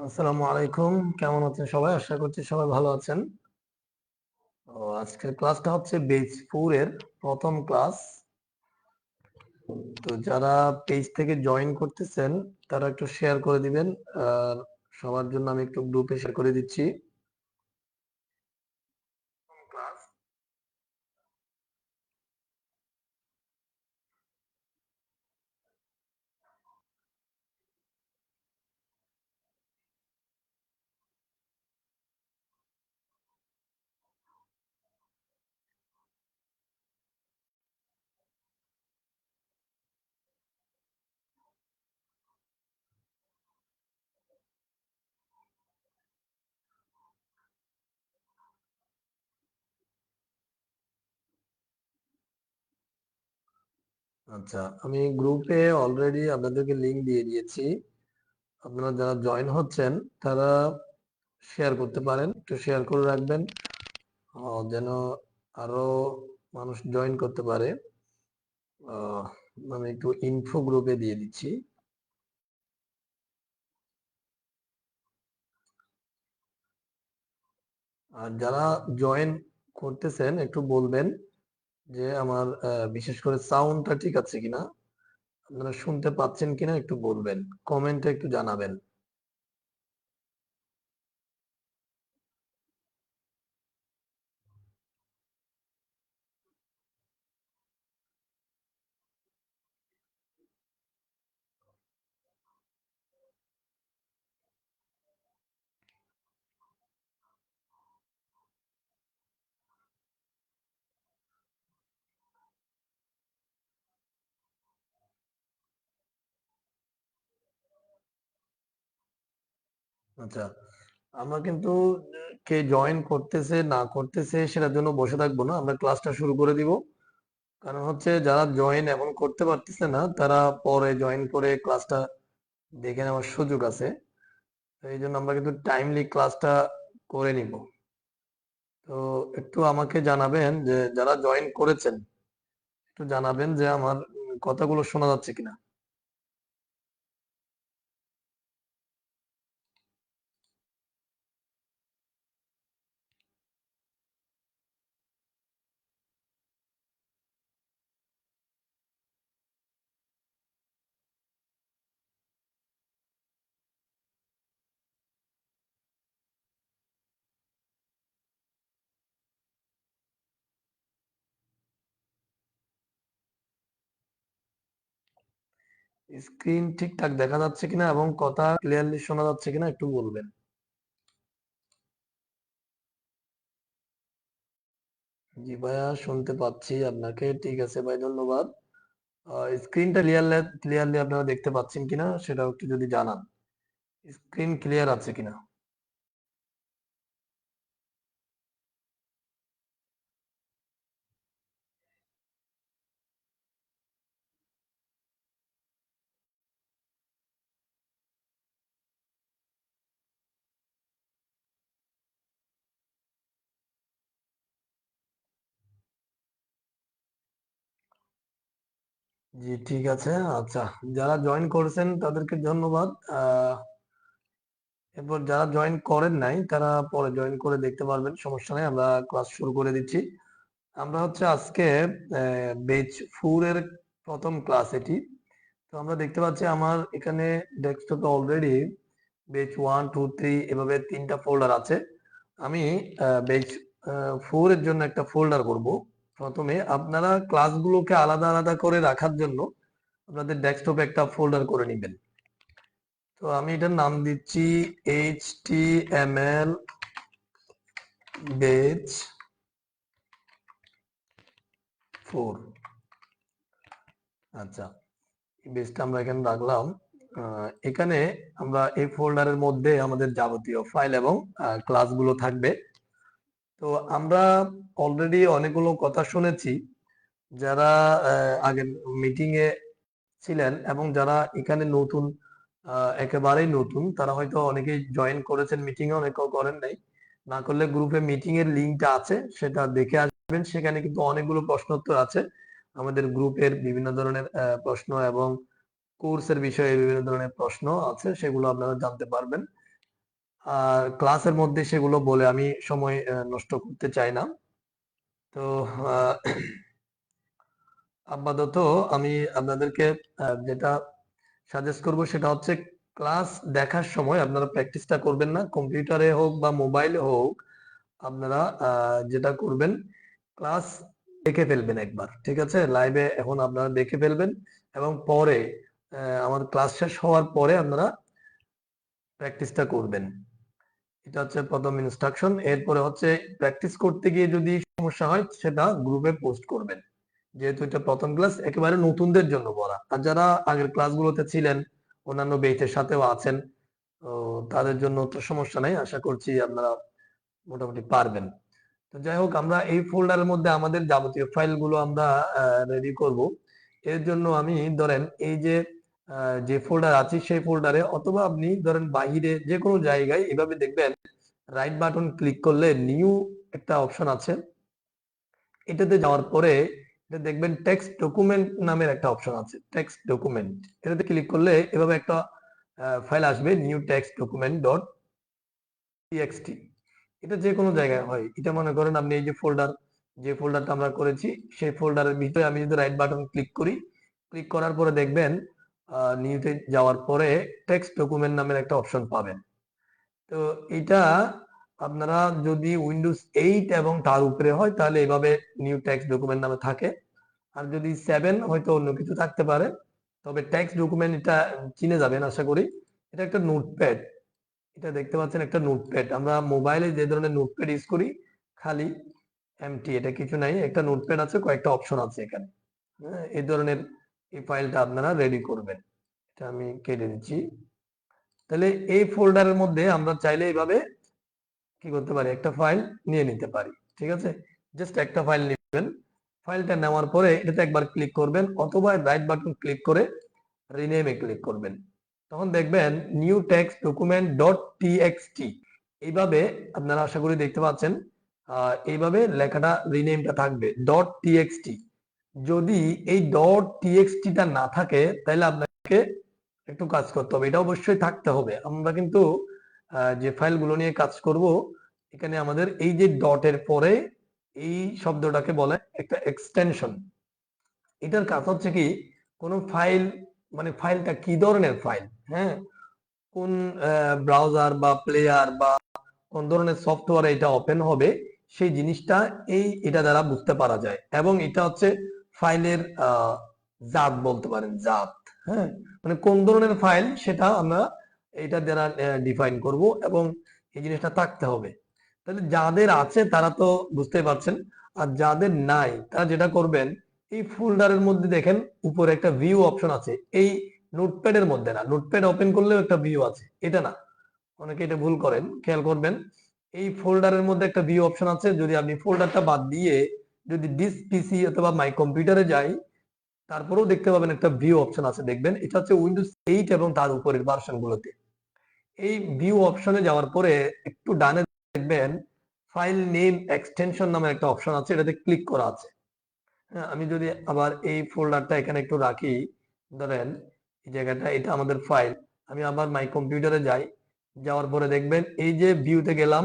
আসসালামু আলাইকুম। কেমন আছেন সবাই? আশা করছি সবাই ভালো আছেন। আজকের ক্লাসটা হচ্ছে বেজ 4 এর ১ম ক্লাস। তো যারা পেজ থেকে জয়েন করতেছেন তারা একটু শেয়ার করে দিবেন। আর সবার জন্য আমি একটু গ্রুপে শেয়ার করে দিচ্ছি। ক্লাস আচ্ছা, আমি গ্রুপে অলরেডি আপনাদেরকে লিংক দিয়ে দিয়েছি। আপনারা যারা জয়েন হচ্ছেন তারা শেয়ার করতে পারেন। একটু শেয়ার করে রাখবেন যেন আরো মানুষ জয়েন করতে পারে। আমি একটু ইনফো গ্রুপে দিয়ে দিচ্ছি। আর যারা জয়েন করতেছেন একটু বলবেন যে আমার বিশেষ করে সাউন্ডটা ঠিক আছে কিনা, আপনারা শুনতে পাচ্ছেন কিনা একটু বলবেন, কমেন্টে একটু জানাবেন। আচ্ছা, আমরা কিন্তু কে জয়েন করতেছে না করতেছে সেটার জন্য বসে থাকবো না, আমরা ক্লাসটা শুরু করে দিব। কারণ হচ্ছে যারা জয়েন এখন করতে পারতেছে না তারা পরে জয়েন করে ক্লাসটা দেখে নেওয়ার সুযোগ আছে। তো এই জন্য আমরা কিন্তু টাইমলি ক্লাসটা করে নিব। তো একটু আমাকে জানাবেন যে যারা জয়েন করেছেন একটু জানাবেন যে আমার কথাগুলো শোনা যাচ্ছে কিনা। স্ক্রিন ঠিকঠাক দেখা যাচ্ছে কিনা এবং কথা ক্লিয়ারলি শোনা যাচ্ছে কিনা একটু বলবেন। জি ভাইয়া, শুনতে পাচ্ছি আপনাকে। ঠিক আছে ভাই, ধন্যবাদ। স্ক্রিনটা ক্লিয়ারলি আপনারা দেখতে পাচ্ছেন কিনা সেটাও একটু যদি জানান। স্ক্রিন ক্লিয়ার আছে কিনা। জি ঠিক আছে। আচ্ছা, যারা জয়েন করেছেন তাদেরকে ধন্যবাদ। এরপর যারা জয়েন করেন নাই তারা পরে জয়েন করে দেখতে পারবেন, সমস্যা নেই। আমরা ক্লাস শুরু করে দিচ্ছি। আমরা হচ্ছে আজকে বেচ 4 এর প্রথম ক্লাস এটি। তো আমরা দেখতে পাচ্ছি আমার এখানে ডেস্কটপে অলরেডি বেচ 1 2 3 এভাবে 3টা ফোল্ডার আছে। আমি বেচ 4 এর জন্য একটা ফোল্ডার করব। প্রথমে আপনারা ক্লাসগুলোকে আলাদা আলাদা করে রাখার জন্য আপনাদের ডেস্কটপে একটা ফোল্ডার করে নেবেন। তো আমি এটার নাম দিচ্ছি HTML বেচ 4। আচ্ছা, এই বেচটা আমরা এখানে রাখলাম। এখানে আমরা এই ফোল্ডারের মধ্যে আমাদের যাবতীয় ফাইল এবং ক্লাসগুলো থাকবে। তো আমরা অলরেডি অনেকগুলো কথা শুনেছি। যারা আগের মিটিং এ ছিলেন এবং যারা এখানে নতুন, একেবারেই নতুন, তারা হয়তো অনেকেই জয়েন করেছেন মিটিং এ, অনেকেও করেন নাই। না করলে গ্রুপে মিটিং এর লিঙ্কটা আছে, সেটা দেখে আসবেন। সেখানে কিন্তু অনেকগুলো প্রশ্ন উত্তর আছে। আমাদের গ্রুপের বিভিন্ন ধরনের প্রশ্ন এবং কোর্সের বিষয়ে বিভিন্ন ধরনের প্রশ্ন আছে, সেগুলো আপনারা জানতে পারবেন। আর ক্লাসের মধ্যে সেগুলো বলে আমি সময় নষ্ট করতে চাই না। তো আপাতত আমি আপনাদেরকে যেটা সাজেস্ট করব সেটা হচ্ছে ক্লাস দেখার সময় আপনারা প্র্যাকটিসটা করবেন না, কম্পিউটারে হোক বা মোবাইলে হোক। আপনারা যেটা করবেন, ক্লাস দেখে ফেলবেন একবার, ঠিক আছে? লাইভে এখন আপনারা দেখে ফেলবেন এবং পরে আমার ক্লাস শেষ হওয়ার পরে আপনারা প্র্যাকটিসটা করবেন। এটা হচ্ছে প্রথম ইনস্ট্রাকশন। এরপরে হচ্ছে প্র্যাকটিস করতে গিয়ে যদি সমস্যা হয় সেটা গ্রুপে পোস্ট করবেন, যেহেতু এটা প্রথম ক্লাস, একেবারে নতুনদের জন্য পড়া। আর যারা আগের ক্লাসগুলোতে ছিলেন, অন্যান্য বেচের সাথেও আছেন, তো তাদের জন্য তো সমস্যা নাই, আশা করছি আপনারা মোটামুটি পারবেন। তো যাই হোক, আমরা এই ফোল্ডারের মধ্যে আমাদের যাবতীয় ফাইলগুলো আমরা রেডি করব। এর জন্য আমি ধরেন এই যে ফোল্ডার আছে সেই ফোল্ডারে, অথবা আপনি ধরেন বাহিরে যে কোনো জায়গায় এভাবে দেখবেন রাইট বাটন ক্লিক করলে নিউ একটা অপশন আছে। এটাতে যাওয়ার পরে এটা দেখবেন টেক্সট ডকুমেন্ট নামের একটা অপশন আছে, টেক্সট ডকুমেন্ট। এটাতে ক্লিক করলে এভাবে একটা ফাইল আসবে, new text document dot TXT. এটা যে কোনো জায়গায় হয়। এটা মনে করেন আপনি এই যে ফোল্ডারটা আমরা করেছি সেই ফোল্ডারের ভিতরে আমি যদি রাইট বাটন ক্লিক করি, ক্লিক করার পরে দেখবেন নিউতে যাওয়ার পরে টেক্সট ডকুমেন্ট নামের একটা অপশন পাবেন। তো এটা আপনারা যদি উইন্ডোজ 8 এবং তার উপরে হয় তাহলে এভাবে নিউ টেক্সট ডকুমেন্ট নামে থাকে। আর যদি 7 হয়তো অন্য কিছু থাকতে পারে, তবে টেক্সট ডকুমেন্ট এটা চিনে যাবেন আশা করি। এটা একটা নোটপ্যাড, এটা দেখতে পাচ্ছেন একটা নোটপ্যাড। আমরা মোবাইলে যে ধরনের নোটপ্যাড ইউজ করি, খালি এমটি, এটা কিছু নাই, একটা নোটপ্যাড আছে, কয়েকটা অপশন আছে এখানে। হ্যাঁ, এই ধরনের এই ফাইলটা আপনারা রেডি করবেন। এটা আমি কেটে দিচ্ছি। তাহলে এই ফোল্ডারের মধ্যে আমরা চাইলে এইভাবে কি করতে পারি, একটা ফাইল নিয়ে নিতে পারি, ঠিক আছে? জাস্ট একটা ফাইল নেবেন। ফাইলটা নেওয়ার পরে এটাতে একবার ক্লিক করবেন, অথবা রাইট বাটন ক্লিক করে রিনেমে ক্লিক করবেন। তখন দেখবেন new text document dot TXT, এইভাবে আপনারা আশা করি দেখতে পাচ্ছেন। এইভাবে লেখাটা রিনেমটা থাকবে ডট টিএক্সটি। যদি এই ডট টিএক্সটিটা না থাকে তাহলে আপনাকে একটু কাজ করতে হবে, এটা অবশ্যই থাকতে হবে। আমরা কিন্তু যে ফাইলগুলো নিয়ে কাজ করব, এখানে আমাদের এই যে ডটের পরে এই শব্দটাকে বলে একটা এক্সটেনশন। এটার কাজ হচ্ছে কি, কোন ফাইল মানে ফাইলটা কি ধরনের ফাইল, হ্যাঁ, কোন ব্রাউজার বা প্লেয়ার বা কোন ধরনের সফটওয়্যারে এটা ওপেন হবে, সেই জিনিসটা এটা দ্বারা বুঝতে পারা যায়। এবং এটা হচ্ছে ফাইলের জাত বলতে পারেন, জাত। হ্যাঁ, মানে কোন ধরনের ফাইল সেটা আমরা এটা দ্বারা ডিফাইন করব, এবং এই জিনিসটা থাকতে হবে। তাহলে যাদের আছে তারা তো বুঝতে পারছেন, আর যাদের নাই তারা যেটা করবেন, এই ফোল্ডারের মধ্যে দেখেন উপরে একটা ভিউ অপশন আছে। এই নোটপ্যাডের মধ্যে না, নোটপ্যাড ওপেন করলেও একটা ভিউ আছে, এটা না, অনেকে এটা ভুল করেন, খেয়াল করবেন। এই ফোল্ডারের মধ্যে একটা ভিউ অপশন আছে। যদি আপনি ফোল্ডারটা বাদ দিয়ে যদি ডিস পিসি অথবা মাই কম্পিউটারে যাই, তারপরেও দেখতে পাবেন একটা ভিউ অপশন আছে, দেখবেন এটা হচ্ছে উইন্ডোজ 8 এবং তার উপরের ভার্সন গুলোতে। এই ভিউ অপশনে যাওয়ার পরে একটু ডানে দেখবেন ফাইল নেম এক্সটেনশন নামের একটা অপশন আছে, এটাতে ক্লিক করা আছে। হ্যাঁ, আমি যদি আবার এই ফোল্ডারটা এখানে একটু রাখি, ধরেন এই জায়গাটা এটা আমাদের ফাইল। আমি আবার মাই কম্পিউটারে যাই, যাওয়ার পরে দেখবেন এই যে ভিউতে গেলাম,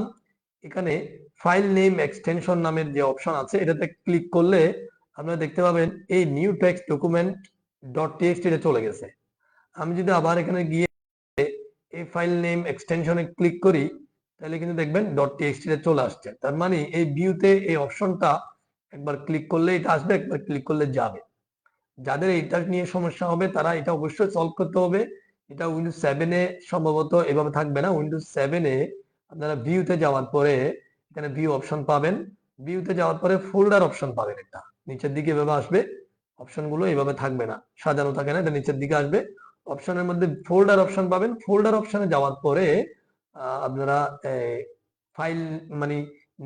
এখানে ফাইল নেম এক্সটেনশন নামের যে অপশন আছে এটাতে ক্লিক করলে আপনারা দেখতে পাবেন এই new text document dot TXT এটা চলে গেছে। আমি যদি আবার এখানে গিয়ে এই ফাইল নেম এক্সটেনশনে ক্লিক করি, তাহলে কিন্তু দেখবেন ডট টিএক্সটি তে চলে আসছে। তার মানে এই ভিউতে এই অপশনটা একবার ক্লিক করলে এটা আসবে, একবার ক্লিক করলে যাবে। যাদের এটা নিয়ে সমস্যা হবে তারা এটা অবশ্যই সলভ করতে হবে। এটা উইন্ডোজ 7 এ সম্ভবত এভাবে থাকবে না। উইন্ডোজ 7 এ আপনারা ভিউতে যাওয়ার পরে এখানে ভিউ অপশন পাবেন। ভিউতে যাওয়ার পরে ফোল্ডার অপশন পাবেন, একটা নিচের দিকে এভাবে আসবে। অপশনগুলো এভাবে থাকবে না, সাজানো থাকে না, এটা নিচের দিকে আসবে। অপশনের মধ্যে ফোল্ডার অপশন পাবেন। ফোল্ডার অপশনে যাওয়ার পরে আপনারা ফাইল মানে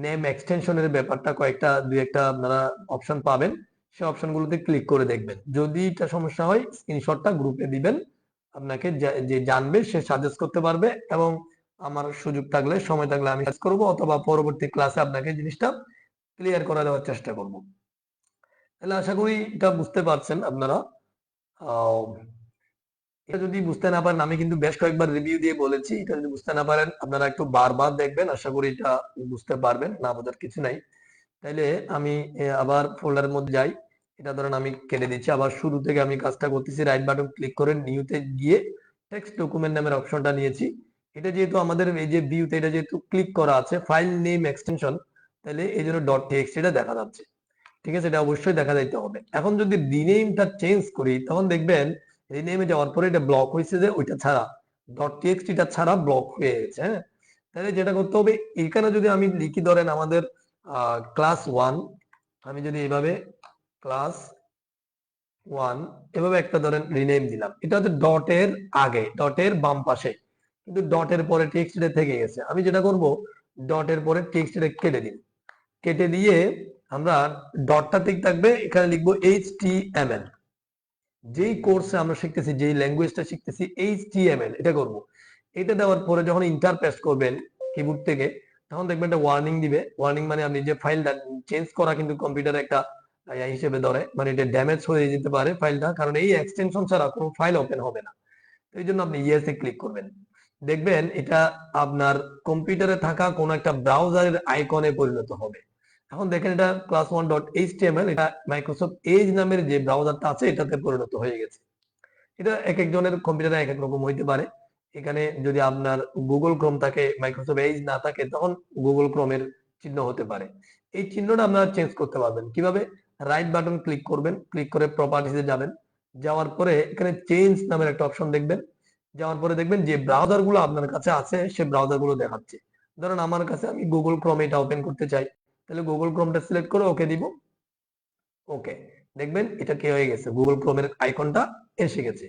নেম এক্সটেনশনের ব্যাপারটা কয়েকটা দুই একটা আপনারা অপশন পাবেন। সেই অপশনগুলোতে ক্লিক করে দেখবেন। যদি এটা সমস্যা হয় স্ক্রিনশটটা গ্রুপে দিবেন, আপনাকে যে জানবে সে সাজেস্ট করতে পারবে, এবং আমার সুযোগ থাকলে সময় থাকলে আমি সাজেস্ট করব, অথবা পরবর্তী ক্লাসে আপনাকে জিনিসটা ক্লিয়ার করে দেওয়ার চেষ্টা করব। তাহলে আশা করি এটা বুঝতে পারছেন আপনারা। এটা যদি বুঝতে না পারেন, আমি কিন্তু বেশ কয়েকবার রিভিউ দিয়ে বলেছি, এটা যদি বুঝতে না পারেন আপনারা একটু বারবার দেখবেন, আশা করি এটা বুঝতে পারবেন, না বোঝার কিছু নাই। তাইলে আমি আবার ফোল্ডারের মধ্যে যাই, এটা ধরেন আমি কেটে দিচ্ছি, আবার শুরু থেকে আমি কাজটা করতেছি, রাইট বাটন ক্লিক করে নিউতে গিয়ে টেক্সট ডকুমেন্ট নামের অপশনটা নিয়েছি। এটা যেহেতু আমাদের এই যে ভিউতে এটা যেহেতু ক্লিক করা আছে ফাইল নেম এক্সটেনশন, তাহলে এই জন্য ডট টিএক্সটি এটা দেখা যাচ্ছে। ঠিক আছে, এটা অবশ্যই দেখা যাইতে হবে। এখন যদি রিনেমটা চেঞ্জ করি তখন দেখবেন রিনেমে যাওয়ার পরে এটা ব্লক হয়েছে, যে ওইটা ছাড়া ডট টিএক্সটিটা ছাড়া ব্লক হয়ে গেছে। হ্যাঁ, তাহলে যেটা করতে হবে, এখানে যদি আমি লিখি ধরেন আমাদের ক্লাস 1, আমি যদি এইভাবে ক্লাস 1 এভাবে একটা ধরেন রিনেম দিলাম, এটা হচ্ছে ডটের আগে, ডটের বাম পাশে, কিন্তু ডটের পরে টেক্সটটা থেকে গেছে। আমি যেটা করব, ডটের পরে টেক্সটটা কেটে দিই, কেটে দিয়ে আমরা ডটটা ঠিক থাকবে, এখানে লিখবো HTML। যেই কোর্সে আমরা শিখতেছি, যেই ল্যাঙ্গুয়েজটা শিখতেছি HTML, এটা করব। এটা দেওয়ার পরে যখন ইন্টার প্রেস করবেন কিবোর্ড থেকে, তখন দেখবেন একটা ওয়ার্নিং দিবে। ওয়ার্নিং মানে আপনি যে ফাইলটা চেঞ্জ করা কিন্তু কম্পিউটারে একটা হিসেবে ধরে, মানে এটা ড্যামেজ হয়ে যেতে পারে ফাইলটা, কারণ এই এক্সটেনশন ছাড়া কোনো ফাইল ওপেন হবে না। তো এই জন্য আপনি ইয়েসে ক্লিক করবেন, দেখবেন এটা আপনার কম্পিউটারে থাকা কোনো একটা ব্রাউজারের আইকনে পরিণত হবে। এখন দেখেন এটা class1.html, এটা মাইক্রোসফট এজ নামের যে ব্রাউজারটা আছে এটাতে পরিণত হয়ে গেছে। এটা এক একজনের কম্পিউটারে এক এক রকম হইতে পারে। এখানে যদি আপনার গুগল ক্রোম থাকে, মাইক্রোসফট এজ না থাকে, তখন গুগল ক্রোমের চিহ্ন হতে পারে। এই চিহ্নটা আপনারা চেঞ্জ করতে পারবেন কিভাবে? রাইট বাটন ক্লিক করবেন, ক্লিক করে প্রপার্টিসে যাবেন, যাওয়ার পরে এখানে চেঞ্জ নামের একটা অপশন দেখবেন, যাওয়ার পরে দেখবেন যে ব্রাউজার গুলো আপনার কাছে আছে সে ব্রাউজার গুলো দেখাচ্ছে। ধরেন আমার কাছে, আমি গুগল ক্রোম এটা ওপেন করতে চাই, তাহলে গুগল ক্রোমটা সিলেক্ট করে ওকে দিব। ওকে, দেখবেন এটা কি হয়ে গেছে, গুগল ক্রোমের আইকনটা এসে গেছে।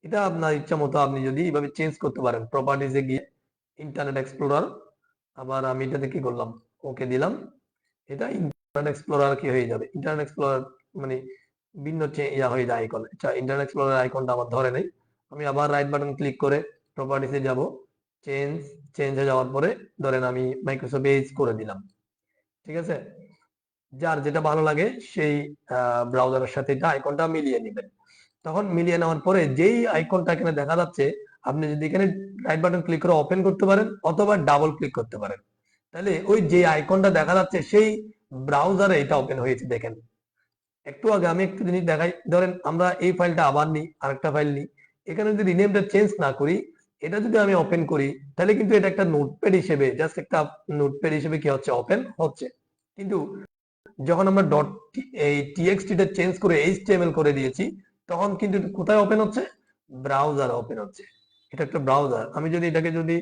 এটা আপনার ইচ্ছা মতো আপনি যদি এইভাবে চেঞ্জ করতে পারেন, প্রপার্টিজে গিয়ে ইন্টারনেট এক্সপ্লোরার, আবার আমি এটাতে কি করলাম, ওকে দিলাম। এটা ইন্টারনেট এক্সপ্লোরার কি হয়ে যাবে, ইন্টারনেট এক্সপ্লোরার মানে ভিন্ন ইয়া হয়ে যায় আইকন। আচ্ছা, ইন্টারনেট এক্সপ্লোরার আইকনটা আমার ধরে নেই, আমি আবার রাইট বাটন ক্লিক করে প্রপার্টিসে যাব, চেঞ্জ, চেঞ্জ হয়ে যাওয়ার পরে ধরেন আমি মাইক্রোসফট এজ করে দিলাম। ঠিক আছে, যার যেটা ভালো লাগে সেই ব্রাউজারের সাথে এটা আইকনটা মিলিয়ে নেবেন। তখন মিলিয়ে নেওয়ার পরে যেই আইকনটা এখানে দেখা যাচ্ছে, আপনি যদি এখানে রাইট বাটন ক্লিক করে ওপেন করতে পারেন অথবা ডাবল ক্লিক করতে পারেন, তাহলে ওই যে আইকনটা দেখা যাচ্ছে সেই ব্রাউজারে এটা ওপেন হয়েছে। দেখেন একটু আগে আমি একটু জিনিস দেখাই, ধরেন আমরা এই ফাইলটা আবার নিই, আরেকটা ফাইল নিই, এখানে যদি রিনেমটা চেঞ্জ না করি, এটা যদি আমি ওপেন করি, তাহলে কিন্তু এটা একটা নোটপ্যাড হিসেবে, জাস্ট একটা নোটপ্যাড হিসেবে কি হচ্ছে, ওপেন হচ্ছে। কিন্তু যখন আমরা ডট এই টিএক্সটিটা চেঞ্জ করে এইচটিএমএল করে দিয়েছি, তখন কিন্তু কোথায় ওপেন হচ্ছে, ব্রাউজার ওপেন হচ্ছে। এটা একটা ব্রাউজার। আমি যদি এটাকে যদি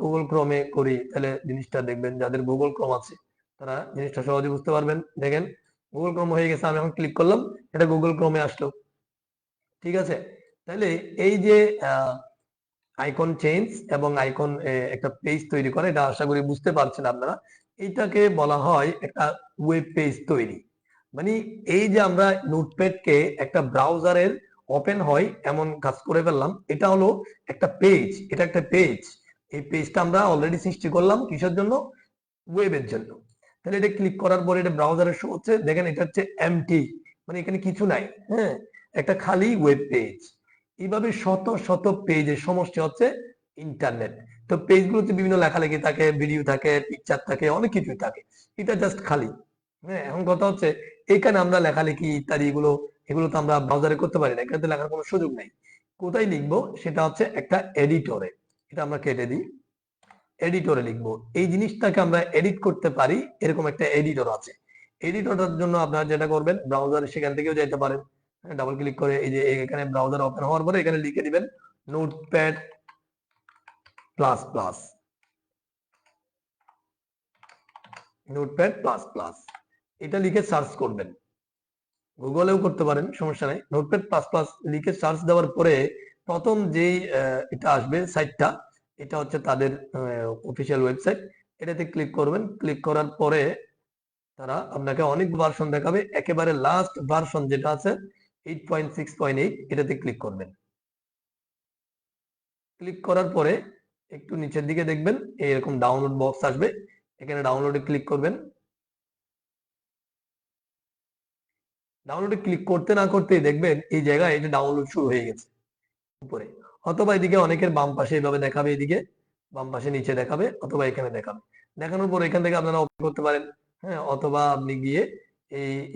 গুগল ক্রোমে করি, তাহলে জিনিসটা দেখবেন, যাদের গুগল ক্রোম আছে তারা জিনিসটা সহজে বুঝতে পারবেন। দেখেন গুগল ক্রোম হয়ে গেছে, আমি এখন ক্লিক করলাম, এটা গুগল ক্রোমে আসলো। ঠিক আছে, তাহলে এই যে আইকন চেঞ্জ এবং আইকন একটা পেজ তৈরি করে, এটা আশা করি বুঝতে পারছেন আপনারা। এইটাকে বলা হয় একটা ওয়েব পেজ তৈরি। মানে এই যে আমরা নোটপ্যাডকে একটা ব্রাউজারের ওপেন হয় এমন কাজ করে ফেললাম, এটা হলো একটা পেজ, এটা একটা পেজ। এই পেজটা আমরা অলরেডি সৃষ্টি করলাম কিসের জন্য, ওয়েবের জন্য। তাহলে এটা ক্লিক করার পরে এটা ব্রাউজারে শো হচ্ছে, দেখেন এটা হচ্ছে এমটি, মানে এখানে কিছু নাই। হ্যাঁ, একটা খালি ওয়েব পেজ। এইভাবে শত শত পেজের সমষ্টি হচ্ছে ইন্টারনেট। তো পেজগুলোতে বিভিন্ন লেখালেখি থাকে, ভিডিও থাকে, পিকচার থাকে, অনেক কিছুই থাকে। এটা জাস্ট খালি। হ্যাঁ, এখন কথা হচ্ছে এখানে আমরা লেখালেখি ইত্যাদি এগুলো, এগুলো তো আমরা ব্রাউজারে করতে পারি না, এখানে তো লেখার কোনো সুযোগ নেই। কোথায় লিখবো, সেটা হচ্ছে একটা এডিটরে। এটা আমরা কেটে দিই, এডিটরে লিখবো। এই জিনিসটাকে আমরা এডিট করতে পারি, এরকম একটা এডিটর আছে। এডিটরের জন্য আপনারা যেটা করবেন, ব্রাউজারে সেখান থেকেও যেতে পারেন, ডাবল ক্লিক করে এই যে এখানে ব্রাউজার ওপেন হওয়ার পরে এখানে লিখে দিবেন notepad plus plus, notepad plus plus, এটা লিখে সার্চ করবেন। গুগলেও করতে পারেন, সমস্যা নাই। নোটপ্যাড প্লাস প্লাস লিখে সার্চ দেওয়ার পরে প্রথম যেই এটা আসবে সাইটটা, এটা হচ্ছে তাদের অফিসিয়াল ওয়েবসাইট। এটাতে ক্লিক করবেন, ক্লিক করার পরে তারা আপনাকে অনেক ভার্সন দেখাবে, একেবারে লাস্ট ভার্সন যেটা আছে 8.6.8, এটাতে ক্লিক করবেন। ক্লিক করার পরে একটু নিচের দিকে দেখবেন এরকম ডাউনলোড বক্স আসবে, এখানে ডাউনলোডে ক্লিক করবেন। ডাউনলোডে ক্লিক করতে না করতেই দেখবেন এই জায়গায় এটা ডাউনলোড শুরু হয়ে গেছে। উপরে, অথবা এদিকে অনেকের বাম পাশে এইভাবে দেখাবে, এদিকে বাম পাশে নিচে দেখাবে, অথবা এখানে দেখাবে। দেখানোর পর এখান থেকে আপনারা ওপেন করতে পারেন। হ্যাঁ, অথবা আপনি গিয়ে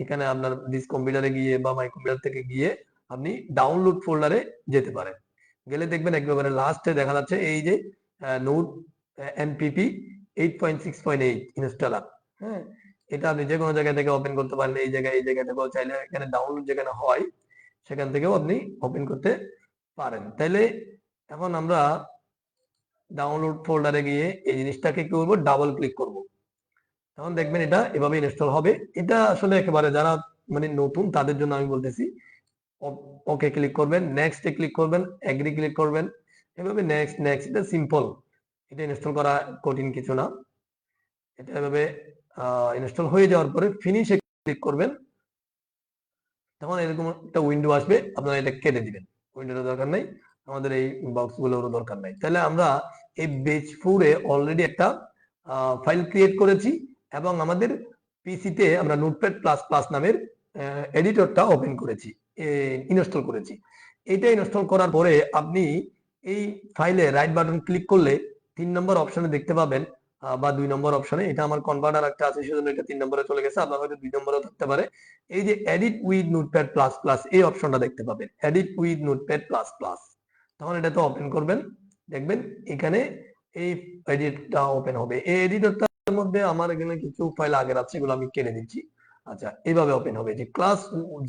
এখানে আপনার দিস কম্পিউটারে গিয়ে বা মাই কম্পিউটার থেকে গিয়ে আপনি ডাউনলোড ফোল্ডারে যেতে পারেন। গেলে দেখবেন একেবারে লাস্টে দেখা যাচ্ছে এই যে নোট এনপিপি 8.6.8 ইনস্টলার। হ্যাঁ, এটা আপনি যে কোনো জায়গা থেকে ওপেন করতে পারেন। এই জায়গা থেকেও চাইলে এখানে ডাউনলোড যেখানে হয় সেখান থেকেও আপনি ওপেন করতে পারেন। তাইলে এখন আমরা ডাউনলোড ফোল্ডারে গিয়ে এই জিনিসটাকে কি করবো, ডাবল ক্লিক করব। তখন দেখবেন এটা এভাবে ইনস্টল হবে। এটা আসলে একেবারে যারা মানে নতুন তাদের জন্য আমি বলতেছি। ওকে ক্লিক করবেন, নেক্সটে ক্লিক করবেন, এগ্রি ক্লিক করবেন, এভাবে নেক্সট নেক্সট। এটা সিম্পল, এটা ইনস্টল করা কঠিন কিছু না। এটা এভাবে ইনস্টল হয়ে যাওয়ার পরে ফিনিশে ক্লিক করবেন। তখন এরকম একটা উইন্ডো আসবে, আপনারা এটা কেটে দিবেন। উইন্ডোর দরকার নাই, আমাদের এই বক্সগুলোর দরকার নাই। তাহলে আমরা এই বেজ 4 এ অলরেডি একটা ফাইল ক্রিয়েট করেছি এবং আমাদের পিসিতে আমরা নোটপ্যাড প্লাস প্লাস নামের এডিটরটা ওপেন করেছি, ইনস্টল করেছি। এটা ইনস্টল করার পরে আপনি এই ফাইলে রাইট বাটন ক্লিক করলে 3 নম্বর অপশনে দেখতে পাবেন বা 2 নম্বর অপশনে, এটা আমার কনভার্টার একটা আছে সেজন্য এটা 3 নম্বরে চলে গেছে, আপনার হয়তো 2 নম্বরেও থাকতে পারে। এই যে edit with notepad plus plus এই অপশনটা দেখতে পাবেন, edit with notepad plus plus. তখন এটা তো ওপেন করবেন, দেখবেন এখানে এই এডিটটা ওপেন হবে। এই এডিটরটার মধ্যে আমার এখানে কিছু ফাইল আগের আছে, এগুলো আমি কেটে দিচ্ছি। আচ্ছা, এইভাবে ওপেন হবে যে ক্লাস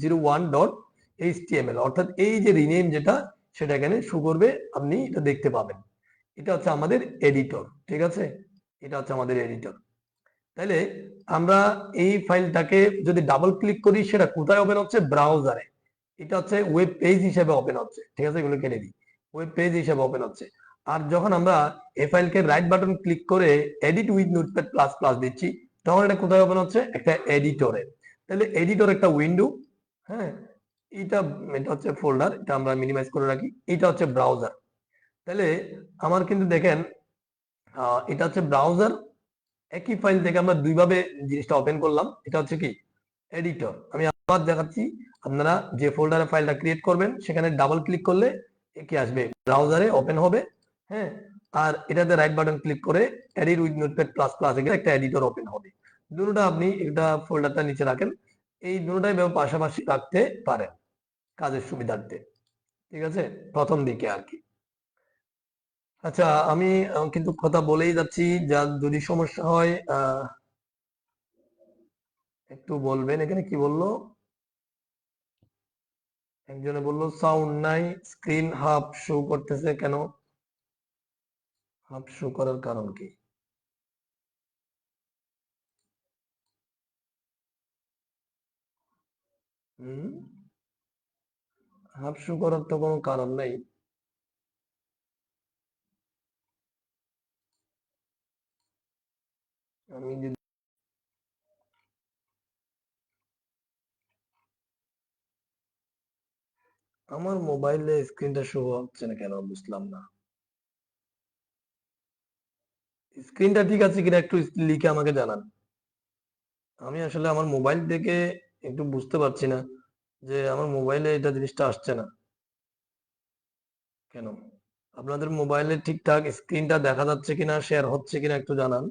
01.html, অর্থাৎ এই যে রিনেম যেটা সেটা এখানে শো করবে, আপনি এটা দেখতে পাবেন। এটা হচ্ছে আমাদের এডিটর, ঠিক আছে, এটা হচ্ছে আমাদের এডিটর। তাইলে আমরা এই ফাইলটাকে যদি ডাবল ক্লিক করি সেটা কোথায় ওপেন হচ্ছে, ব্রাউজারে। এটা হচ্ছে ওয়েব পেজ হিসেবে ওপেন হচ্ছে, ঠিক আছে, এগুলো কেটে দিই, ওয়েব পেজ হিসেবে ওপেন হচ্ছে। আর যখন আমরা এই ফাইলকে রাইট বাটন ক্লিক করে edit with notepad plus plus দিচ্ছি, তখন এটা কোথায় ওপেন হচ্ছে, একটা এডিটরে। তাহলে এডিটর একটা উইন্ডো। হ্যাঁ, এটা এটা হচ্ছে ফোল্ডার, এটা আমরা মিনিমাইজ করে রাখি। এটা হচ্ছে ব্রাউজার। তাহলে আমার কিন্তু দেখেন এটা হচ্ছে ব্রাউজার। একই ফাইল থেকে আমরা দুইভাবে জিনিসটা ওপেন করলাম। এটা হচ্ছে কি, এডিটর। আমি আবার দেখাচ্ছি, আপনারা যে ফোল্ডারে ফাইলটা ক্রিয়েট করবেন সেখানে ডাবল ক্লিক করলে কি আসবে, ব্রাউজারে ওপেন হবে। হ্যাঁ, আর এটাতে রাইট বাটন ক্লিক করে edit with notepad plus plus এখানে একটা এডিটর ওপেন হবে। দুটোটা আপনি এটা ফোল্ডারটা নিচে রাখেন, এই দুটোটাই পাশাপাশি রাখতে পারেন কাজের সুবিধার্থে, ঠিক আছে, প্রথম দিকে আর কি। আচ্ছা, আমি কিন্তু কথা বলেই যাচ্ছি, যা যদি সমস্যা হয় একটু বলবেন। এখানে কি বললো, একজনে বললো সাউন্ড নাই, স্ক্রিন হাফ শো করতেছে কেন, হাফ শো করার কারণ কি? হুম, হাফ শো করার তো কোনো কারণ নাই। আমি যদি আমার মোবাইলে স্ক্রিনটা শো হচ্ছে না কেন বুঝলাম না। স্ক্রিনটা ঠিক আছে কিনা একটু লিখে আমাকে জানান। আমি আসলে আমার মোবাইল থেকে একটু বুঝতে পারছি না যে আমার মোবাইলে এটা জিনিসটা আসছে না কেন। আপনাদের মোবাইলে ঠিকঠাক স্ক্রিনটা দেখা যাচ্ছে কিনা, শেয়ার হচ্ছে কিনা একটু জানান।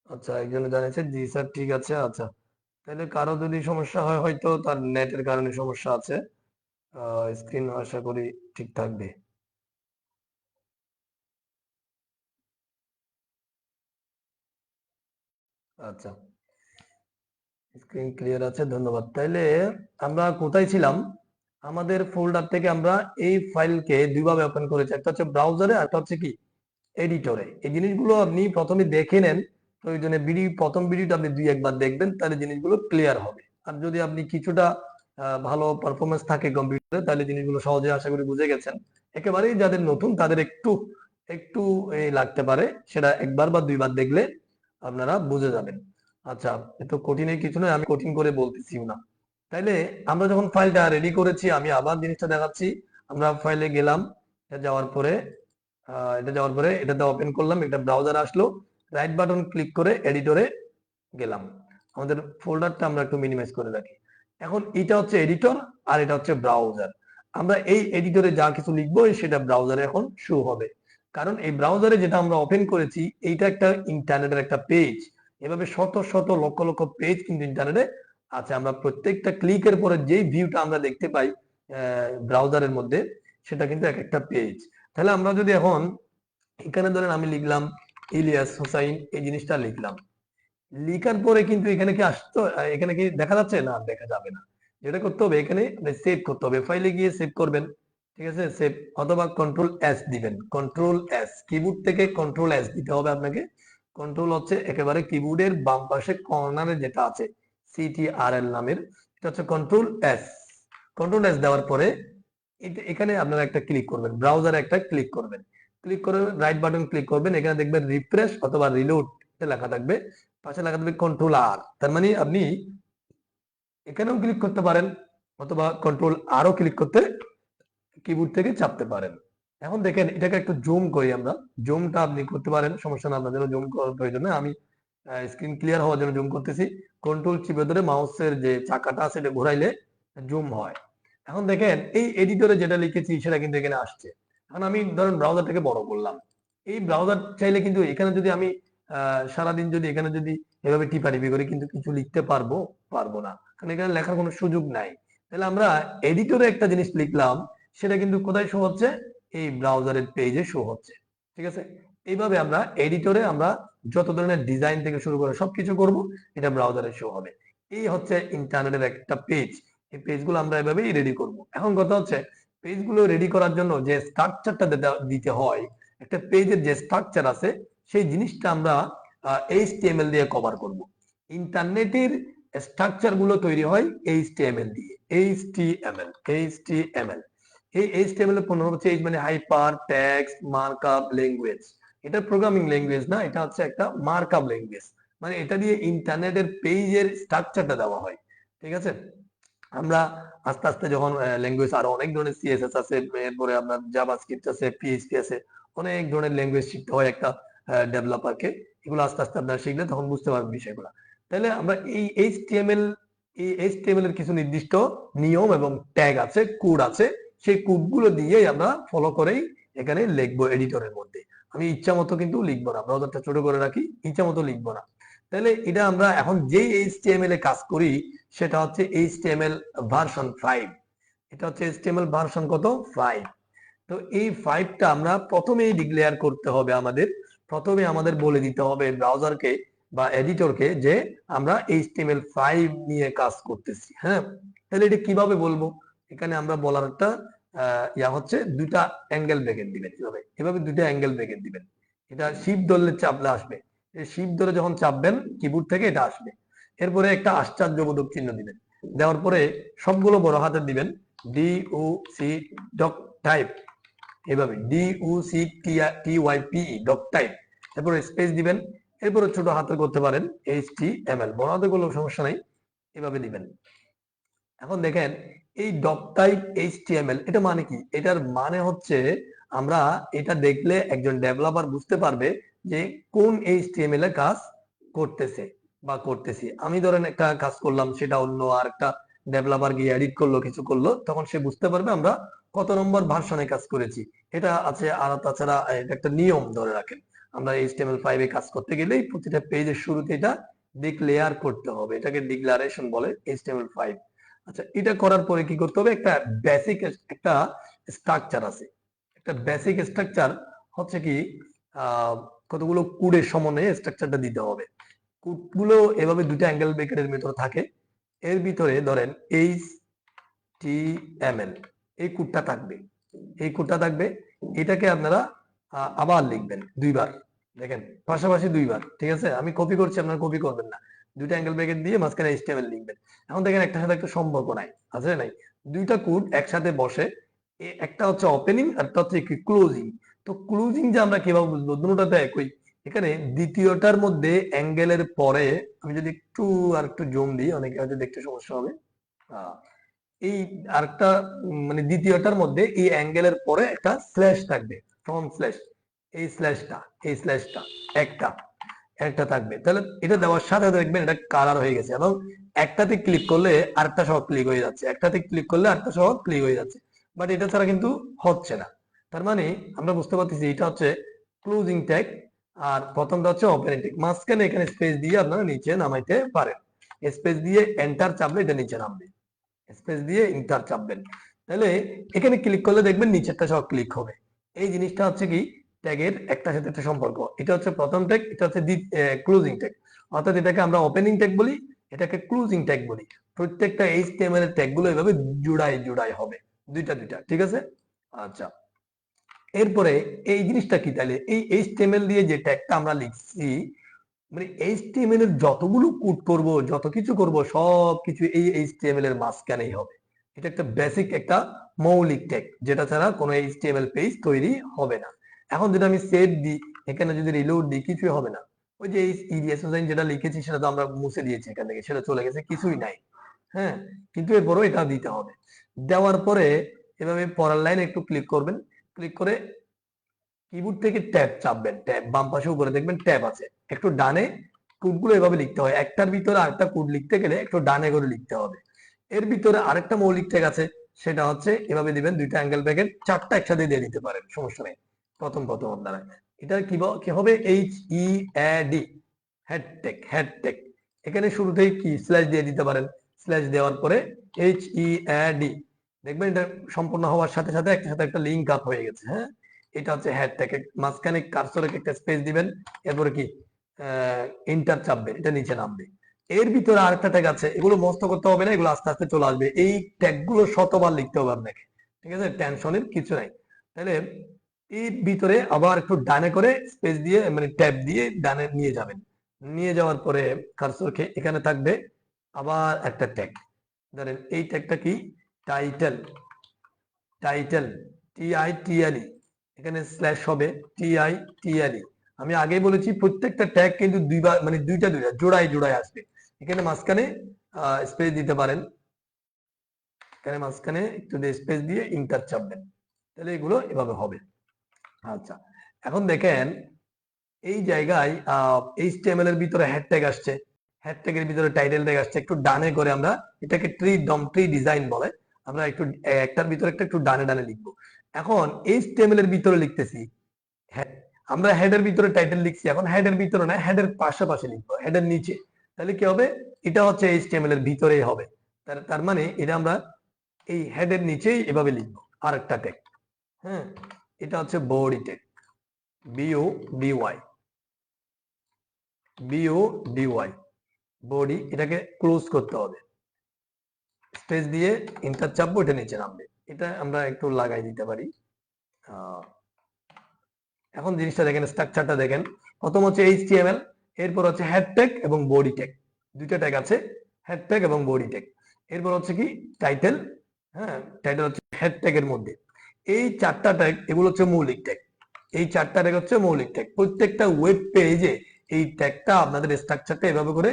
আচ্ছা, একজনে জানিয়েছে জি স্যার ঠিক আছে। আচ্ছা, তাহলে কারো যদি সমস্যা হয় হয়তো তার নেটের কারণে সমস্যা আছে। স্ক্রিন আশা করি ঠিক থাকবে। আচ্ছা, স্ক্রিন ক্লিয়ার আছে, ধন্যবাদ। তাইলে আমরা কোথায় ছিলাম, আমাদের ফোল্ডার থেকে আমরা এই ফাইলকে দুইভাবে ওপেন করেছি, একটা হচ্ছে ব্রাউজারে আর একটা হচ্ছে কি, এডিটরে। এই জিনিসগুলো আপনি প্রথমে দেখে নেন, প্রয়োজনে প্রথম ভিডিওটা আপনি দুই একবার দেখবেন, তাহলে জিনিসগুলো ক্লিয়ার হবে। আর যদি আপনি কিছুটা ভালো পারফরমেন্স থাকে কম্পিউটারে, তাহলে জিনিসগুলো সহজে আশা করি বুঝে গেছেন। একেবারেই যাদের নতুন তাদের একটু একটু লাগতে পারে, সেটা একবার বা দুইবার দেখলে আপনারা বুঝে যাবেন। আচ্ছা, এত কঠিনের কিছু নয়, আমি কঠিন করে বলতেছিও না। তাইলে আমরা যখন ফাইলটা রেডি করেছি, আমি আবার জিনিসটা দেখাচ্ছি। আমরা ফাইলে গেলাম, এটা যাওয়ার পরে এটাতে ওপেন করলাম, এটা ব্রাউজার আসলো, রাইট বাটন ক্লিক করে এডিটরে গেলাম, আমাদের ফোল্ডারটা আমরা একটু মিনিমাইজ করে রাখি। এখন এটা হচ্ছে এডিটর আর এটা হচ্ছে ব্রাউজার। আমরা এই এডিটরে যা কিছু লিখবো সেটা ব্রাউজারে এখন শো হবে, কারণ এই ব্রাউজারে যেটা আমরা ওপেন করেছি এইটা একটা ইন্টারনেটের একটা পেজ। এভাবে শত শত লক্ষ লক্ষ পেজ কিন্তু ইন্টারনেটে আছে। আমরা প্রত্যেকটা ক্লিকের পরে যেই ভিউটা আমরা দেখতে পাই ব্রাউজারের মধ্যে, সেটা কিন্তু এক একটা পেজ। তাহলে আমরা যদি এখন এখানে ধরেন আমি লিখলাম ইলিয়াস হোসাইন, এই জিনিসটা লিখলাম, লিখার পরে কিন্তু এখানে কি আসতো, এখানে কি দেখা যাচ্ছে? না, দেখা যাবে না। যেটা করতে হবে এখানে সেভ করতে হবে, ফাইলে গিয়ে সেভ করবেন, ঠিক আছে, সেভ, অথবা কন্ট্রোল এস দিবেন, কন্ট্রোল এস, কিবোর্ড থেকে কন্ট্রোল এস দিতে হবে আপনাকে। কন্ট্রোল হচ্ছে একেবারে কিবোর্ডের বাম পাশে কর্নারে যেটা আছে সিটিআরএল নামের, এটা হচ্ছে কন্ট্রোল এস। কন্ট্রোল এস দেওয়ার পরে এখানে আপনারা একটা ক্লিক করবেন, ব্রাউজারে একটা ক্লিক করবেন, ক্লিক করে রাইট বাটন ক্লিক করবেন, এখানে দেখবেন রিফ্রেশ অথবা রিলোড লেখা থাকবে, পাশে লেখা থাকবে কন্ট্রোল আর। তার মানে আপনি এখানেও ক্লিক করতে পারেন অথবা কন্ট্রোল আরও ক্লিক করতে কিবোর্ড থেকে চাপতে পারেন। এখন দেখেন এটাকে একটু জুম করি আমরা, জুমটা আপনি করতে পারেন, সমস্যা না, আপনাদের জুম করার প্রয়োজন নেই। আমি স্ক্রিন ক্লিয়ার হওয়ার জন্য জুম করতেছি, কন্ট্রোল চিপে ধরে মাউসের যে চাকাটা আছে এটা ঘোরাইলে জুম হয়। এখন দেখেন এই এডিটরে যেটা লিখেছি সেটা কিন্তু এখানে আসছে। এখন আমি ধরেন ব্রাউজারটাকে বড় করলাম, এই ব্রাউজার চাইলে কিন্তু এখানে যদি আমি সারাদিন যদি এখানে যদি এভাবে টিপাটিপি করে কিন্তু কিছু লিখতে পারবো? পারবো না, কারণ এখানে লেখার কোনো সুযোগ নাই। তাহলে আমরা এডিটরে একটা জিনিস লিখলাম, সেটা কিন্তু কোথায় শো হচ্ছে? এই ব্রাউজারের পেজে শো হচ্ছে, ঠিক আছে। এইভাবে আমরা এডিটরে আমরা যত ধরনের ডিজাইন থেকে শুরু করে সবকিছু করব, এটা ব্রাউজারে শো হবে। এই হচ্ছে ইন্টারনেটের একটা পেজ। এই পেজগুলো আমরা এভাবেই রেডি করব। এখন কথা হচ্ছে পেজগুলো রেডি করার জন্য যে স্ট্রাকচারটা দিতে হয়, একটা পেজের যে স্ট্রাকচার আছে সেই জিনিসটা আমরা HTML দিয়ে কভার করব। ইন্টারনেটের স্ট্রাকচার গুলো তৈরি হয় HTML দিয়ে, HTML। এই HTML এর পূর্ণ হচ্ছে মানে হাইপার টেক্সট মার্কআপ ল্যাঙ্গুয়েজ। এটা প্রোগ্রামিং ল্যাঙ্গুয়েজ না, এটা হচ্ছে একটা মার্কআপ ল্যাঙ্গুয়েজ। মানে এটা দিয়ে ইন্টারনেটের পেজের স্ট্রাকচারটা দেওয়া হয়, ঠিক আছে। আমরা আস্তে আস্তে যখন ল্যাঙ্গুয়েজ আরো অনেক ধরনের সিএসএস আছে, এরপরে আপনার জাভাস্ক্রিপ্ট আছে, পিএইচপি আছে, অনেক ধরনের ল্যাঙ্গুয়েজ শিখতে হয় একটা ডেভেলপারকে। এগুলো আস্তে আস্তে আপনারা শিখলে তখন বুঝতে পারবেন বিষয়গুলো। তাহলে আমরা এই এইচটিএমএল এর কিছু নির্দিষ্ট নিয়ম এবং ট্যাগ আছে, কোড আছে, সেই কোডগুলো দিয়েই আমরা ফলো করেই এখানে লিখবো এডিটরের মধ্যে। আমি ইচ্ছা মতো কিন্তু লিখবো না, ব্রাউজারটা ছোট করে রাখি, ইচ্ছা মতো লিখবো না। তাহলে এটা আমরা এখন যেই এইচটিএমএল এ কাজ করি সেটা হচ্ছে HTML ভার্সন 5। এটা হচ্ছে HTML ভার্সন কত? 5। তো এই 5টা আমরা প্রথমেই ডিক্লেয়ার করতে হবে আমাদের। প্রথমে আমাদের বলে দিতে হবে ব্রাউজারকে বা এডিটরকে যে আমরা HTML5 নিয়ে কাজ করতেছি। হ্যাঁ, তাহলে এটা কিভাবে বলবো? এখানে আমরা বলার একটা হচ্ছে দুইটা অ্যাঙ্গেল ব্র্যাকেট দিবেন, এভাবে এভাবে দুইটা অ্যাঙ্গেল ব্র্যাকেট দিবেন। এটা শিফট ধরলে চাপলে আসবে, এই শিফট ধরে যখন চাপবেন কিবোর্ড থেকে এটা আসবে। এরপরে একটা আশ্চর্যবোধক চিহ্ন দিবেন, দেওয়ার পরে সবগুলো বড় হাতের দিবেন, DOC ডক টাইপ, এভাবে DOCTYPE ডক টাইপ, এরপরে স্পেস দিবেন, এরপরে ছোট হাতের করতে পারেন HTML, বড় হাতে করলেও সমস্যা নাই, এভাবে দিবেন। এখন দেখেন এই ডক টাইপ HTML এটা মানে কি? এটার মানে হচ্ছে আমরা এটা দেখলে একজন ডেভেলপার বুঝতে পারবে যে কোন HTML এ কাজ করতেছে বা করতেছি। আমি ধরেন একটা কাজ করলাম, সেটা অন্য আর একটা ডেভেলপার গিয়ে এডিট করলো, কিছু করলো, তখন সে বুঝতে পারবে আমরা কত নম্বর ভার্সনে কাজ করেছি। এটা আছে। আর তাছাড়া এটা একটা নিয়ম ধরে রাখেন, আমরা HTML5 এ কাজ করতে গেলেই প্রতিটা পেজের শুরুতে এটা ডিক্লেয়ার করতে হবে, এটাকে ডিক্লারেশন বলে HTML5। আচ্ছা, এটা করার পরে কি করতে হবে? একটা বেসিক একটা স্ট্রাকচার আছে। একটা বেসিক স্ট্রাকচার হচ্ছে কি কতগুলো কোডের সমন্বয়ে স্ট্রাকচারটা দিতে হবে। কোডগুলো এভাবে দুটো অ্যাঙ্গেল ব্র্যাকেটের ভিতরে থাকে। এর ভিতরে ধরেন HTML এই কোডটা থাকবে, এই কোডটা থাকবে। এটাকে আপনারা আবার লিখবেন দুইবার, দেখেন পাশাপাশি দুইবার, ঠিক আছে। আমি কপি করছি, আপনারা কপি করবেন না। দুইটা অ্যাঙ্গেল ব্র্যাকেট দিয়ে মাঝখানে HTML লিখবেন। এখন দেখেন একটার সাথে একটা সম্পর্ক নাই, আছে নাই? দুইটা কোড একসাথে বসে, একটা হচ্ছে ওপেনিং আর একটা হচ্ছে কি ক্লোজিং। তো ক্লোজিং যে আমরা কিভাবে বুঝবো? দুটোটা একই। এখানে দ্বিতীয়টার মধ্যে অ্যাঙ্গেলের পরে আমি যদি একটু আর একটু জুম দিই, অনেকে হয়তো দেখতে সমস্যা হবে। এই আরেকটা মানে দ্বিতীয়টার মধ্যে এই অ্যাঙ্গেলের পরে একটা স্ল্যাশ থাকবে, ফ্রন্ট স্ল্যাশ। এই স্ল্যাশটা একটা, একটা থাকবে। তাহলে এটা দেওয়ার সাথে সাথে দেখবেন এটা কালার হয়ে গেছে, এবং একটাতে ক্লিক করলে আরেকটা সহ ক্লিক হয়ে যাচ্ছে, একটাতে ক্লিক করলে আরেকটা সহ ক্লিক হয়ে যাচ্ছে। বাট এটা ছাড়া কিন্তু হচ্ছে না। তার মানে আমরা বুঝতে পারতেছি এটা হচ্ছে ক্লোজিং ট্যাগ, আর প্রথমটা হচ্ছে ওপেনিং ট্যাগ। মাঝখানে এখানে স্পেস দিয়ে আপনারা নিচে নামাইতে পারেন। স্পেস দিয়ে এন্টার চাপলে এটা নিচে নামবে, স্পেস দিয়ে এন্টার চাপবেন। তাহলে এখানে ক্লিক করলে দেখবেন নিচেরটা সব ক্লিক হবে। এই জিনিসটা হচ্ছে কি ট্যাগের একটা সাথে একটা সম্পর্ক। এটা হচ্ছে প্রথম ট্যাগ, এটা হচ্ছে ক্লোজিং ট্যাগ। অর্থাৎ এটাকে আমরা ওপেনিং ট্যাগ বলি, এটাকে ক্লোজিং ট্যাগ বলি। প্রত্যেকটা এইচটিএমএল এর ট্যাগ গুলো এভাবে জুড়াই জুড়াই হবে, দুইটা দুইটা, ঠিক আছে? আচ্ছা, এরপরে এই জিনিসটা কি, তাহলে এই এইচটিএমএল দিয়ে যে ট্যাগটা আমরা লিখছি, মানে এইচটিএমএল এর যতগুলো কোড করব, যত কিছু করব, সব কিছু এই এইচটিএমএল এর মাঝখানেই হবে। এটা একটা বেসিক, একটা মৌলিক ট্যাগ, যেটা ছাড়া কোনো এইচটিএমএল পেজ তৈরি হবে না। এখন যদি আমি সেভ দিই, এখানে যদি রিলোড দিই, কিছুই হবে না। ওই যে এই ইডিএসওসাইন যেটা লিখেছি সেটা তো আমরা মুছে দিয়েছি এখান থেকে, সেটা চলে গেছে, কিছুই নাই। হ্যাঁ, কিন্তু এরপরও এটা দিতে হবে। দেওয়ার পরে এভাবে পরের লাইনে একটু ক্লিক করবেন, ক্লিক করে কিবোর্ড থেকে ট্যাব চাপবেন, ট্যাব বাম পাশে উপরে দেখবেন ট্যাব আছে, একটু ডানে কোডগুলো এভাবে লিখতে হয়। একটার ভিতরে আরেকটা কোড লিখতে গেলে একটু ডানে করে লিখতে হবে। এর ভিতরে আরেকটা মৌলিক ট্যাগ আছে, সেটা হচ্ছে এভাবে দিবেন, দুইটা অ্যাঙ্গেল ব্র্যাকেট, চারটা একসাথে দিয়ে দিতে পারেন, সমস্যা নেই। প্রথম আপনারা এটা কি হবে, H E A D, head tag, head tag. এখানে শুরুতেই কি স্ল্যাশ দিয়ে দিতে পারেন, স্ল্যাশ দেওয়ার পরে এইচ ই এ ডি, দেখবেন এটা সম্পূর্ণ হওয়ার সাথে সাথে একটা সাথে একটা লিঙ্ক আপ হয়ে গেছে। হ্যাঁ, এটা হচ্ছে হেড ট্যাগ। মাঝখানে কার্সরে একটা স্পেস দিবেন, এরপরে কি এন্টার চাপবেন, এটা নিচে নামবে। এর ভিতরে আরেকটা ট্যাগ আছে, এগুলো মস্ত করতে হবে না, এগুলো আস্তে আস্তে চলে আসবে। এই ট্যাগ গুলো শতবার লিখতে হবে আপনাকে, ঠিক আছে? টেনশনের কিছু নাই। তাহলে এর ভিতরে আবার একটু ডানে করে স্পেস দিয়ে, মানে ট্যাব দিয়ে ডানে নিয়ে যাবেন। নিয়ে যাওয়ার পরে কার্সরকে এখানে থাকবে আবার একটা ট্যাগ, ধরেন এই ট্যাগটা কি, টাইটেল, টাইটেল, TITLE, এখানে স্ল্যাশ হবে TITLE। আমি আগেই বলেছি প্রত্যেকটা ট্যাগ কিন্তু দুইবার, মানে দুইটা দুইটা জোড়ায় জোড়ায় আসবে। এখানে মাঝখানে স্পেস দিতে পারেন, এখানে মাঝখানে একটু স্পেস দিয়ে ইন্টার চাপবেন, তাহলে এগুলো এভাবে হবে। আচ্ছা, এখন দেখেন এই জায়গায় HTML এর ভিতরে হেড ট্যাগ আসছে, হেড ট্যাগের ভিতরে টাইটেল ট্যাগ আসছে। একটু ডানে করে আমরা এটাকে ট্রি ডিজাইন বলে, আমরা একটু একটার ভিতরে একটা একটু ডানে ডানে লিখবো। এখন HTML এর ভিতরে লিখতেছি, আমরা হেডের ভিতরে টাইটেল লিখছি, এখন হেডের ভিতরে না, হেডের পাশাপাশি লিখবো, হেডের নিচে। তাহলে কি হবে, এটা হচ্ছে HTML এর ভিতরেই হবে। তার মানে এটা আমরা এই হেডের নিচেই এভাবে লিখবো আরেকটা ট্যাগ। হ্যাঁ, এটা হচ্ছে body tag, BODY, BODY, body. এটাকে ক্লোজ করতে হবে, স্পেস দিয়ে ইন্টার চাপবো, এটা নিচে নামবে। এটা আমরা একটু লাগাই দিতে পারি। এখন জিনিসটা দেখেন, স্ট্রাকচারটা দেখেন। প্রথম হচ্ছে HTML, এরপর হচ্ছে হেড ট্যাগ এবং বডি ট্যাগ, দুইটা ট্যাগ আছে, হেড ট্যাগ এবং বডি ট্যাগ। এরপর হচ্ছে কি টাইটেল, হ্যাঁ, টাইটেল হচ্ছে হেড ট্যাগের মধ্যে। এই চারটা ট্যাগ, এগুলো হচ্ছে মৌলিক ট্যাগ। এই চারটা ট্যাগ হচ্ছে মৌলিক ট্যাগ। প্রত্যেকটা ওয়েব পেজে এই ট্যাগটা আপনাদের স্ট্রাকচারটা এভাবে করে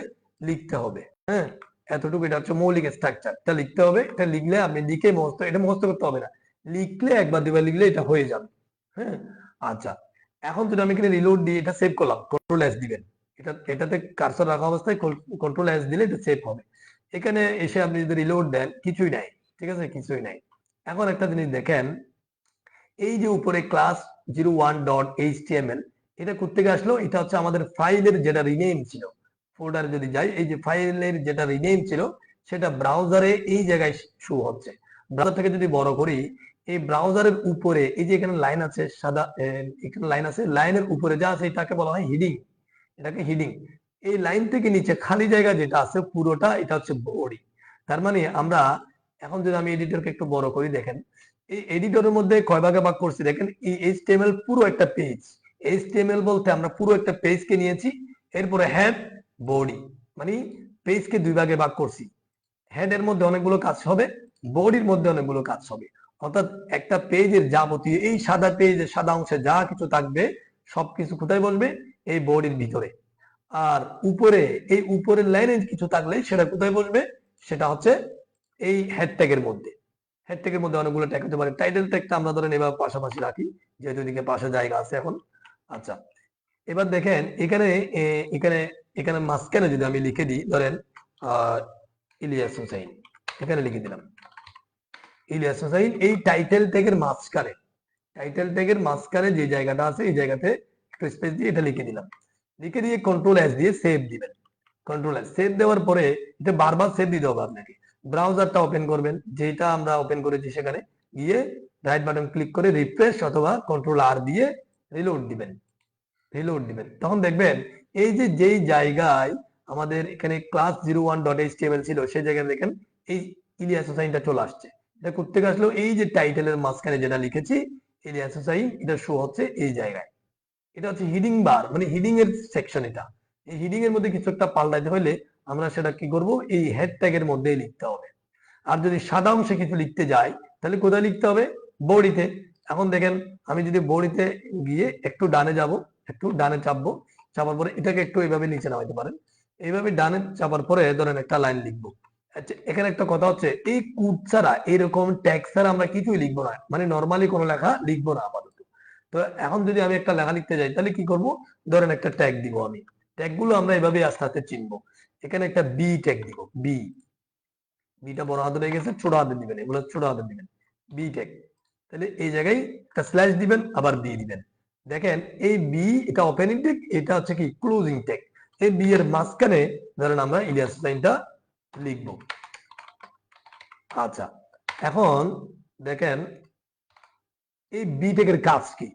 লিখতে হবে। হ্যাঁ, এতটুকু, এটা হচ্ছে মৌলিক স্ট্রাকচার, এটা লিখতে হবে। এটা লিখলে আপনি লিখে মুখস্থ, এটা মুখস্থ করতে হবে না, লিখলে একবার দুবার লিখলে এটা হয়ে যাবে। হ্যাঁ, আচ্ছা, এখন যদি আমি এখানে রিলোড দিয়ে এটা সেভ করলাম, কন্ট্রোল এস দিবেন, এটাতে কার্সর রাখা অবস্থায় কন্ট্রোল এস দিলে এটা সেভ হবে। এখানে এসে আপনি যদি রিলোড দেন, কিছুই নাই, ঠিক আছে, কিছুই নাই। এখন একটা জিনিস দেখেন, এই যে উপরে ক্লাস 01.html, এটা কোত্থেকে আসলো, এটা হচ্ছে আমাদের ফাইলের যেটা রিনেম ছিল। ফোল্ডারে যদি যাই, এই যে ফাইলের যেটা রিনেম ছিল, সেটা ব্রাউজারে এই জায়গায় শো হচ্ছে। ব্রাউজার থেকে যদি বড় করি, এই ব্রাউজারের উপরে এই যে এখানে লাইন আছে, সাদা এখানে লাইন আছে, লাইনের উপরে যা আছে এটাকে বলা হয় হিডিং, এটাকে হিডিং। এই লাইন থেকে নিচে খালি জায়গা যেটা আছে পুরোটা, এটা হচ্ছে বডি। তার মানে আমরা এখন যদি আমি এডিটরকে একটু বড় করি, দেখেন এই এডিটরের মধ্যে কয় ভাগে ভাগ করছি, দেখেন এই HTML পুরো একটা পেজ। HTML বলতে আমরা পুরো একটা পেজকে নিয়েছি, এরপরে হেড, বডি, মানে পেজকে দুই ভাগে ভাগ করছি। হেড এর মধ্যে অনেকগুলো কাজ হবে, বডির মধ্যে অনেকগুলো কাজ হবে। অর্থাৎ একটা পেজের যাবতীয় এই সাদা পেজের সাদা অংশে যা কিছু থাকবে, সবকিছু কোথায় বসবে, এই বডির ভিতরে। আর উপরে, এই উপরের লাইনে কিছু থাকলে সেটা কোথায় বসবে, সেটা হচ্ছে এই হেড ট্যাগের মধ্যে। হেড ট্যাগের মধ্যে অনেকগুলো ট্যাগ হতে পারে। টাইটেল ট্যাগটা আমরা ধরেন এবার পাশাপাশি রাখি, যেহেতু এদিকে পাশে জায়গা আছে এখন। আচ্ছা, এবার দেখেন এখানে এখানে এখানে মাঝখানে যদি আমি লিখে দিই, ধরেন ইলিয়াস হোসাইন, এখানে লিখে দিলাম ইলিয়াস হোসাইন। এই টাইটেল ট্যাগের মাঝখানে, টাইটেল ট্যাগের মাঝখানে যে জায়গাটা আছে এই জায়গাতে একটু স্পেস দিয়ে এটা লিখে দিলাম। লিখে দিয়ে কন্ট্রোল এস দিয়ে সেভ দিবেন। কন্ট্রোল এস সেভ দেওয়ার পরে এটা বারবার সেভ দিতে হবে আপনাকে। ব্রাউজারটা ওপেন করবেন, যেটা আমরা ওপেন করেছি সেখানে গিয়ে রাইট বাটন ক্লিক করে রিফ্রেশ অথবা কন্ট্রোল আর দিয়ে রিলোড দিবেন। রিলোড দিবেন, তখন দেখবেন এই যে যেই জায়গায় আমাদের এখানে ক্লাস 01.html ছিল সেই জায়গায় দেখেন এই ইলিয়াস হোসাইনটা চলে আসছে। এটা করতে আসলো এই যে টাইটেলের মাঝখানে যেটা লিখেছি ইলিয়াস হোসাইন, এটা শো হচ্ছে এই জায়গায়। এটা হচ্ছে হিডিং বার, মানে হিডিং এর সেকশন। এটা এই হিডিং এর মধ্যে কিছু একটা পাল্টাইতে হলে আমরা সেটা কি করব, এই হেড ট্যাগের মধ্যেই লিখতে হবে। আর যদি সাদা অংশে কিছু লিখতে যাই তাহলে কোথায় লিখতে হবে, বডিতে। এখন দেখেন আমি যদি বডিতে গিয়ে একটু ডানে যাব, একটু ডানে চাপবো, চাপার পরে এটাকে একটু এইভাবে নিচে নামাইতে পারেন। এইভাবে ডানে চাপার পরে ধরেন একটা লাইন লিখবো। আচ্ছা, এখানে একটা কথা হচ্ছে এই কোড ছাড়া, এরকম ট্যাগ ছাড়া আমরা কিছুই লিখবো না, মানে নর্মালি কোনো লেখা লিখবো না আপাতত। তো এখন যদি আমি একটা লেখা লিখতে যাই তাহলে কি করব, ধরেন একটা ট্যাগ দিব। আমি ট্যাগ গুলো আমরা এভাবে আস্তে আস্তে চিনবো। এখানে একটা বি ট্যাগ দিব, বি, বিটা বড় হাতে হয়ে গেছে, ছোট হাতে দিবেন, এগুলো ছোট হাতে দিবেন, বি ট্যাগ। তাহলে এই জায়গায় একটা স্ল্যাশ দিবেন, আবার বি দিবেন। দেখেন এই বি এটা ওপেনিং ট্যাগ, এটা হচ্ছে কি ক্লোজিং ট্যাগ। এই বি এর মাঝখানে ধরেন আমরা ইলিয়াস হোসাইনটা লিখবো। আচ্ছা, এখন দেখেন এই বি ট্যাগের কাজ কি,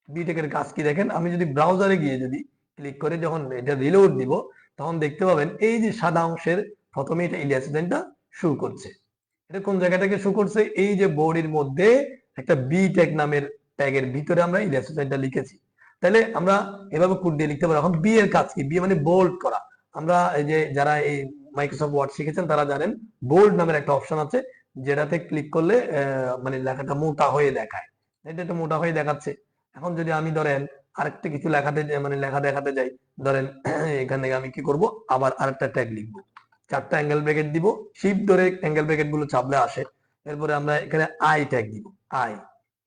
বি ট্যাগের কাজ কি দেখেন। আমি যদি ব্রাউজারে গিয়ে যদি ক্লিক করে যখন এটা রিলোড দিব তখন দেখতে পাবেন এই যে সাদা অংশের প্রথমে এটা ইলিয়াস হোসাইনটা শুরু করছে। এটা কোন জায়গা থেকে শুরু করছে, এই যে বডির মধ্যে একটা বি ট্যাগ নামের ট্যাগের ভিতরে আমরা ইলিয়াস হোসাইনটা লিখেছি। তাহলে আমরা এভাবে কোড দিয়ে লিখতে পারি। এখন বি এর কাজ কি, বি মানে বোল্ড করা। আমরা এই যে যারা এই মাইক্রোসফট ওয়ার্ড শিখেছেন তারা জানেন বোল্ড নামের একটা অপশন আছে, যেটাতে ক্লিক করলে মানে লেখাটা মোটা হয়ে দেখায়। এটা একটা মোটা হয়ে দেখাচ্ছে। এখন যদি আমি ধরেন আরেকটা কিছু লেখাতে মানে লেখা দেখাতে যাই, ধরেন এখান থেকে আমি কি করব, আবার আরেকটা ট্যাগ লিখবো, চারটা অ্যাঙ্গেল ব্র্যাকেট দিব, শিফট ধরে অ্যাঙ্গেল ব্র্যাকেট গুলো চাপলে আসে। এরপরে আমরা এখানে আই ট্যাগ দিব, আই,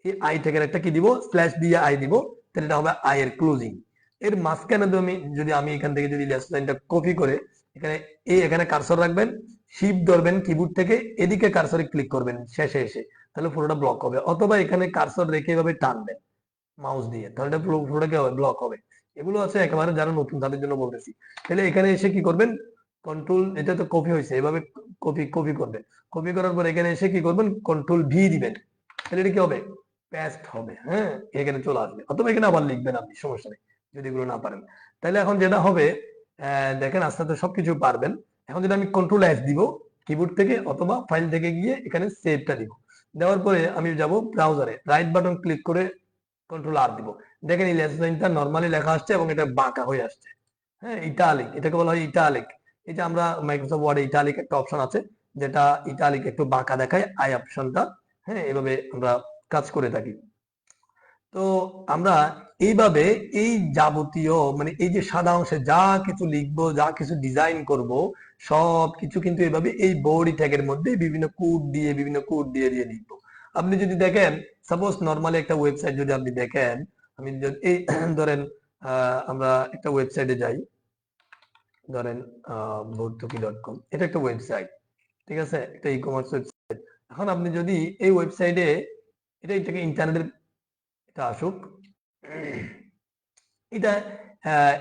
এই আই ট্যাগের একটা কি দিব, স্ল্যাশ দিয়ে আই দিব, তাহলে এটা হবে আই এর ক্লোজিং। এর মাঝখানে যদি আমি এখান থেকে যদি লেস লাইনটা কপি করে এখানে এখানে কারসর রাখবেন, শিফট ধরবেন কিবোর্ড থেকে, এদিকে কারসরে ক্লিক করবেন শেষে এসে, তাহলে পুরোটা ব্লক হবে। অথবা এখানে কারসর রেখে এভাবে টানবেন মাউস দিয়ে, তাহলে এটা পুরোটা কি হবে, ব্লক হবে। এগুলো আছে একেবারে যারা নতুন তাদের জন্য বলতেছি। তাহলে এখানে এসে কি করবেন, কন্ট্রোল, এটা তো কপি হয়েছে, এভাবে কপি কপি করবেন। কপি করার পর এখানে এসে কি করবেন, কন্ট্রোল ভি দিবেন, তাহলে এটা কি হবে, পেস্ট হবে। হ্যাঁ, এখানে চলে আসবে। অথবা এখানে আবার লিখবেন আপনি, সমস্যা নেই যদি এগুলো না পারেন। তাহলে এখন যেটা হবে, দেখেন আস্তে আস্তে সবকিছু পারবেন। এখন যদি আমি কন্ট্রোল এস দিব কিবোর্ড থেকে অথবা ফাইল থেকে গিয়ে এখানে সেভটা দিব, দেওয়ার পরে আমি যাব ব্রাউজারে, রাইট বাটন ক্লিক করে কন্ট্রোল আর দিব। দেখেন এই লেস লাইনটা নরমালি লেখা আসছে এবং এটা বাঁকা হয়ে আসছে। হ্যাঁ, ইটালিক, এটাকে বলা হয় ইটালিক। এই যে আমরা মাইক্রোসফট ওয়ার্ডে ইটালিক একটা অপশন আছে, যেটা ইটালিক একটু বাঁকা দেখায়, আই অপশনটা। হ্যাঁ, এভাবে আমরা কাজ করে থাকি। তো আমরা এইভাবে এই যাবতীয় মানে এই যে সাদা অংশে যা কিছু লিখবো, যা কিছু ডিজাইন করব, সব কিছু কিন্তু এইভাবে এই বডি ট্যাগের মধ্যে বিভিন্ন কোড দিয়ে দিয়ে লিখবো। আপনি যদি দেখেন, সাপোজ নর্মালি একটা ওয়েবসাইট যদি আপনি দেখেন, আমি যদি এই ধরেন আমরা একটা ওয়েবসাইটে যাই, ধরেন ভর্তুকি.com, এটা একটা ওয়েবসাইট, ঠিক আছে, একটা ই কমার্স ওয়েবসাইট। এখন আপনি যদি এই ওয়েবসাইটে এটাকে ইন্টারনেটের, এটা আসুক, এটা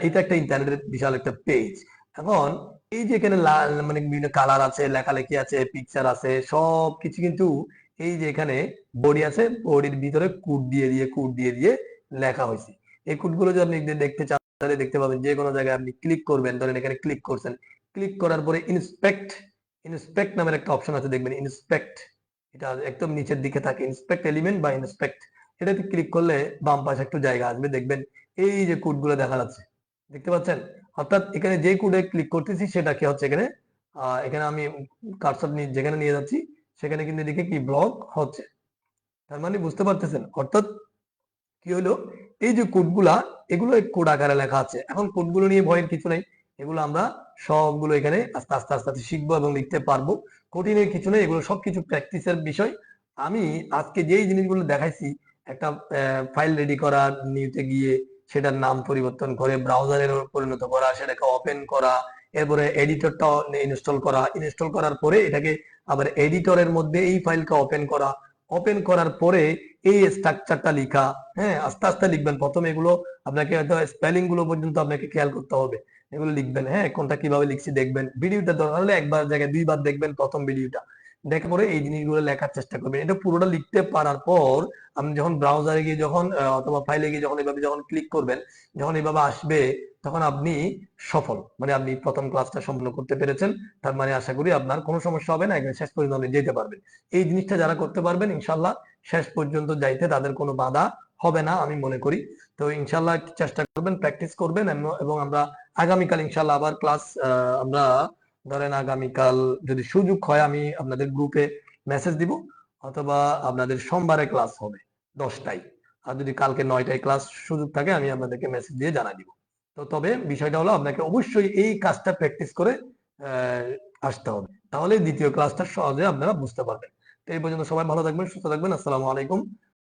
এটা একটা ইন্টারনেটের বিশাল একটা পেজ। এখন এই যে এখানে লাল মানে বিভিন্ন কালার আছে, লেখালেখি আছে, পিকচার আছে, সব কিছু কিন্তু এই যে এখানে বডি আছে, বডির ভিতরে কোড দিয়ে দিয়ে লেখা হয়েছে। এই কোডগুলো যদি আপনি দেখতে চান তাহলে দেখতে পাবেন, যে কোনো জায়গায় আপনি ক্লিক করবেন, ধরেন এখানে ক্লিক করছেন, ক্লিক করার পরে ইন্সপেক্ট নামের একটা অপশন আছে, দেখবেন ইন্সপেক্ট, এটা একদম নিচের দিকে থাকে, ইন্সপেক্ট এলিমেন্ট বা ইন্সপেক্ট। এটাতে ক্লিক করলে বাম পাশে একটু জায়গা আসবে, দেখবেন এই যে কোডগুলো দেখা যাচ্ছে, দেখতে পাচ্ছেন। অর্থাৎ এখানে যে কোডে ক্লিক করতেছি সেটা কি হচ্ছে, এখানে এখানে আমি কার্সর যেখানে নিয়ে যাচ্ছি সেখানে কিন্তু এদিকে কি ব্লক হচ্ছে। তার মানে বুঝতে পারতেছেন, অর্থাৎ কি হলো, এই যে কোডগুলা, এগুলো কোড আকারে লেখা আছে। এখন কোডগুলো নিয়ে ভয়ের কিছু নাই, এগুলো আমরা সবগুলো এখানে আস্তে আস্তে আস্তে আস্তে শিখবো এবং লিখতে পারবো। কঠিনের কিছু নেই, এগুলো সবকিছু প্র্যাকটিসের বিষয়। আমি আজকে যেই জিনিসগুলো দেখাইছি, একটা ফাইল রেডি করা, নিউতে গিয়ে সেটার নাম পরিবর্তন করে ব্রাউজারের পরিণত করা, সেটাকে ওপেন করা, এরপরে এডিটরটা ইনস্টল করা, ইনস্টল করার পরে এটাকে আবার এডিটরের মধ্যে এই ফাইলকে ওপেন করা, ওপেন করার পরে এই স্ট্রাকচারটা লিখা। হ্যাঁ, আস্তে আস্তে লিখবেন। প্রথমে এগুলো আপনাকে হয়তো স্পেলিং গুলো পর্যন্ত আপনাকে খেয়াল করতে হবে, এগুলো লিখবেন। হ্যাঁ, কোনটা কিভাবে লিখছি দেখবেন। ভিডিওটা দরকার হলে একবার জায়গায় দুইবার দেখবেন, প্রথম ভিডিওটা দেখার পরে এই জিনিসগুলো লেখার চেষ্টা করবেন। এটা পুরোটা লিখতে পারার পর আপনি যখন ব্রাউজারে গিয়ে যখন অথবা ফাইলে গিয়ে যখন এভাবে যখন ক্লিক করবেন, যখন এভাবে আসবে, তখন আপনি সফল, মানে আপনি প্রথম ক্লাসটা সম্পূর্ণ করতে পেরেছেন। তার মানে আশা করি আপনার কোনো সমস্যা হবে না, একদম শেষ পর্যন্ত আপনি যেতে পারবেন। এই জিনিসটা যারা করতে পারবেন ইনশাল্লাহ শেষ পর্যন্ত যাইতে তাদের কোনো বাধা হবে না আমি মনে করি। তো ইনশাল্লাহ চেষ্টা করবেন, প্র্যাকটিস করবেন, এবং আমরা আগামীকাল ইনশাল্লাহ আবার ক্লাস, আমরা ধরেন আগামীকাল যদি সুযোগ হয় আমি আপনাদের গ্রুপে মেসেজ দিব, অথবা আপনাদের সোমবারে ক্লাস হবে 10টায়। আর যদি কালকে 9টায় ক্লাস সুযোগ থাকে আমি আপনাদেরকে মেসেজ দিয়ে জানাই দিব। তো তবে বিষয়টা হলো আপনাকে অবশ্যই এই কাজটা প্র্যাকটিস করে আসতে হবে, তাহলে দ্বিতীয় ক্লাসটা সহজে আপনারা বুঝতে পারবেন। তো এই পর্যন্ত সবাই ভালো থাকবেন, সুস্থ থাকবেন। আসসালামু আলাইকুম।